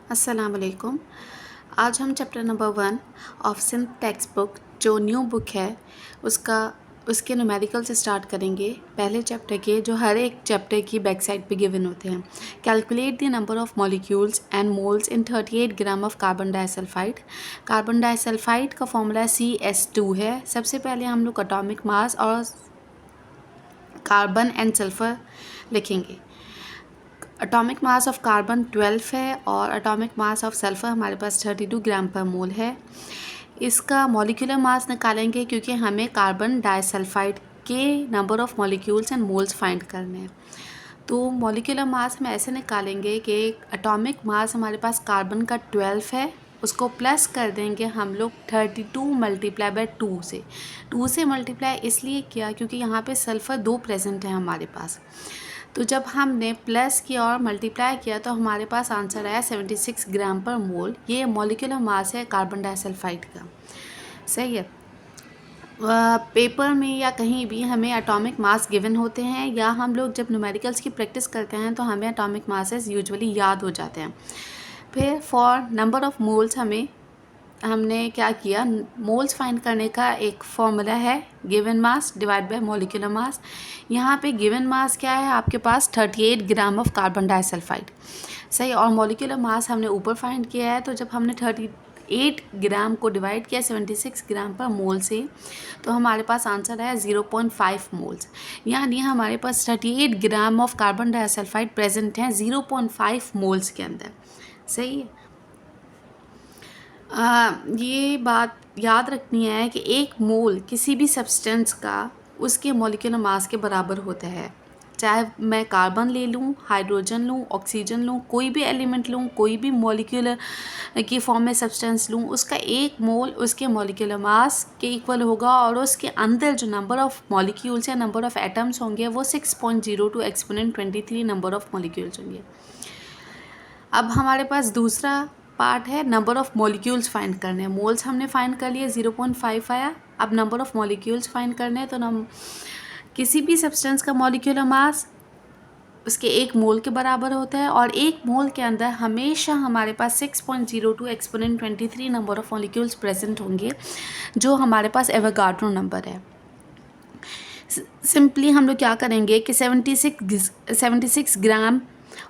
अस्सलाम वालेकुम। आज हम chapter number 1 of synth text book जो न्यू बुक है उसके न्यूमेरिकल से स्टार्ट करेंगे। पहले चैप्टर के जो हर एक चैप्टर की बैक साइड पे गिवन होते हैं। Calculate the number of molecules and moles in 38 gram of carbon disulphide. Carbon disulphide का फॉर्मूला CH2 है। सबसे पहले हम लोग एटॉमिक मास और कार्बन एंड सल्फर लिखेंगे। एटॉमिक मास ऑफ कार्बन 12 है और एटॉमिक मास ऑफ सल्फ़र हमारे पास 32 ग्राम पर मोल है। इसका मॉलिक्यूलर मास निकालेंगे क्योंकि हमें कार्बन डाइसल्फाइड के number of molecules and moles find करने हैं। तो मॉलिक्यूलर मास हम ऐसे निकालेंगे कि एटॉमिक मास हमारे पास कार्बन का 12 है, उसको प्लस कर देंगे हम लोग 32 मल्टीप्लाई बाय 2 से मल्टीप्लाई इसलिए किया क्योंकि यहाँ पे सल्फ़र 2 प्रेजेंट है हमारे पास। तो जब हमने प्लस किया और मल्टीप्लाई किया तो हमारे पास आंसर आया 76 ग्राम पर मोल। ये मॉलिक्यूलर मास है कार्बन डाइसल्फाइड का। सही है। पेपर में या कहीं भी हमें एटॉमिक मास गिवन होते हैं या हम लोग जब न्यूमेरिकल्स की प्रैक्टिस करते हैं तो हमें एटॉमिक मासेस यूजुअली याद हो जाते हैं। फिर फॉर नंबर ऑफ मोल्स हमने क्या किया, मोल्स फाइंड करने का एक फॉर्मूला है given mass divide by molecular mass. यहाँ पे गिवन मास क्या है आपके पास 38 ग्राम ऑफ कार्बन डाइसल्फाइड। सही। और मॉलिक्यूलर मास हमने ऊपर फाइंड किया है। तो जब हमने 38 ग्राम को डिवाइड किया 76 ग्राम पर मोल से तो हमारे पास आंसर आया 0.5 मोल्स। यानी हमारे पास 38 gram of carbon disulphide present हैं 0.5 मोल्स के अंदर। सही है। ये बात याद रखनी है कि एक मोल किसी भी सब्सटेंस का उसके मॉलिक्यूलर मास के बराबर होता है। चाहे मैं कार्बन ले लूँ, हाइड्रोजन लूँ, ऑक्सीजन लूँ, कोई भी एलिमेंट लूँ, कोई भी मॉलिक्यूलर की फॉर्म में सब्सटेंस लूँ, उसका एक मोल उसके मॉलिक्यूलर मास के इक्वल होगा और उसके अंदर जो नंबर ऑफ मॉलिक्यूल्स या नंबर ऑफ एटम्स होंगे वो 6.02 एक्सपोनेंट 23 नंबर ऑफ मॉलिक्यूल्स होंगे। अब हमारे पास दूसरा पार्ट है नंबर ऑफ मॉलिक्यूल्स फाइंड करने हैं। मोल्स हमने फाइंड कर लिए 0.5 आया। अब नंबर ऑफ मॉलिक्यूल्स फाइंड करने हैं तो किसी भी सब्सटेंस का मॉलिक्यूलर मास उसके एक मोल के बराबर होता है और एक मोल के अंदर हमेशा हमारे पास 6.02 exponent 23 number of molecules present होंगे जो हमारे पास एवोगाड्रो नंबर है। सिंपली हम लोग क्या करेंगे कि 76 ग्राम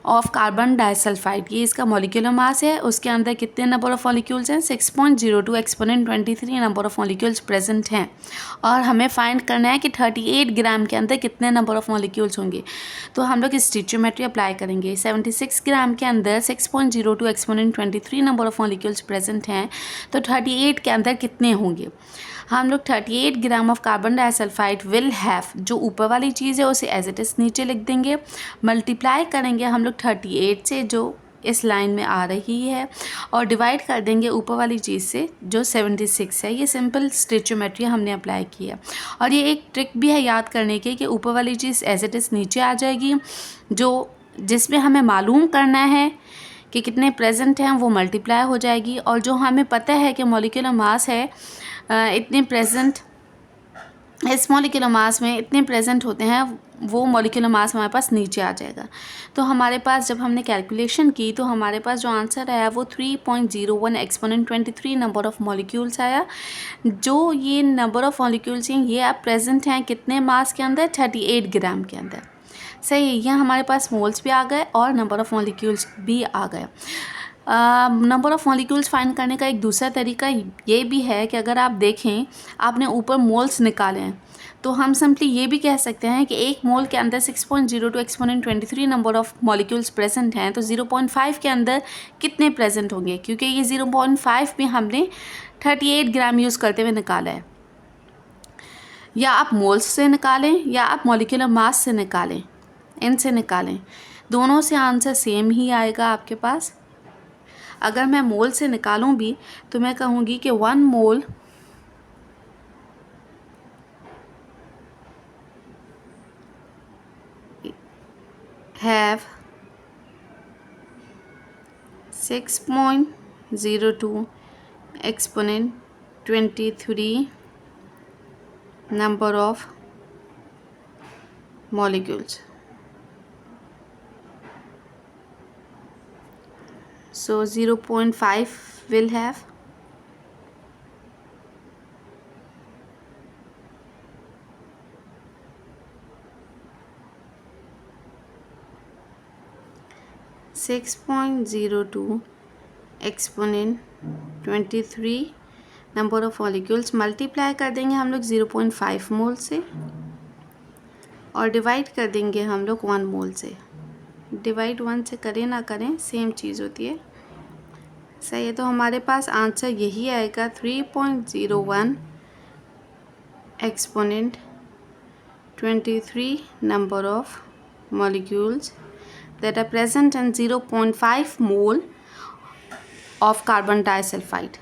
ऑफ कार्बन डाइसल्फाइड ये इसका मॉलिक्यूलर मास है। उसके अंदर कितने नंबर ऑफ मॉलिक्यूल्स हैं 6.02 exponent 23 number of molecules present हैं और हमें फाइंड करना है कि 38 ग्राम के अंदर कितने नंबर ऑफ मॉलिक्यूल्स होंगे। तो हम लोग स्टिचियोमेट्री अप्लाई करेंगे। 76 ग्राम के अंदर 6.02 exponent 23 number of molecules present हैं तो 38 के अंदर कितने होंगे। हम लोग 38 gram of carbon disulphide will have, जो ऊपर वाली चीज़ है उसे एज इट इज़ नीचे लिख देंगे। मल्टीप्लाई करेंगे हम लोग 38 से जो इस लाइन में आ रही है और डिवाइड कर देंगे ऊपर वाली चीज़ से जो 76 है। ये सिंपल स्टिचियोमेट्री हमने अप्लाई की है और ये एक ट्रिक भी है याद करने की कि ऊपर वाली चीज़ एज इट इज़ नीचे आ जाएगी। जिसमें हमें मालूम करना है कि कितने प्रेजेंट हैं वो मल्टीप्लाई हो जाएगी और जो हमें पता है कि मॉलिक्यूलर मास है इतने प्रेजेंट, इस मॉलिक्यूलर मास में इतने प्रेजेंट होते हैं वो मॉलिक्यूलर मास हमारे पास नीचे आ जाएगा। तो हमारे पास जब हमने कैलकुलेशन की तो हमारे पास जो आंसर आया वो 3.01 एक्सपोनेंट 23 नंबर ऑफ मॉलिक्यूल्स आया। जो ये नंबर ऑफ मॉलिक्यूल्स हैं ये आप प्रेजेंट हैं कितने मास के अंदर 38 ग्राम के अंदर। सही है। यहाँ हमारे पास मोल्स भी आ गए और नंबर ऑफ मॉलिक्यूल्स भी आ गए। नंबर ऑफ़ मॉलिक्यूल्स फाइंड करने का एक दूसरा तरीका ये भी है कि अगर आप देखें आपने ऊपर मोल्स निकाले हैं तो हम सिंपली ये भी कह सकते हैं कि एक मोल के अंदर 6.02 exponent 23 number of molecules present हैं तो 0.5 के अंदर कितने प्रेजेंट होंगे, क्योंकि ये 0.5 भी हमने 38 ग्राम यूज़ करते हुए निकाला है। या आप मोल्स से निकालें या आप मॉलिक्यूलर मास से निकालें, इनसे निकालें, दोनों से आंसर सेम ही आएगा आपके पास। अगर मैं मोल से निकालूं भी तो मैं कहूँगी कि 1 mole have 6.02 exponent 23 number of molecules. So 0.5 will have 6.02 exponent 23 number of molecules, multiply कर देंगे हम लोग 0.5 मोल से और डिवाइड कर देंगे हम लोग 1 मोल से। डिवाइड 1 से करें ना करें सेम चीज़ होती है। सही है, तो हमारे पास आंसर यही आएगा 3.01 exponent 23 number of molecules that are present in 0.5 mole of carbon disulfide.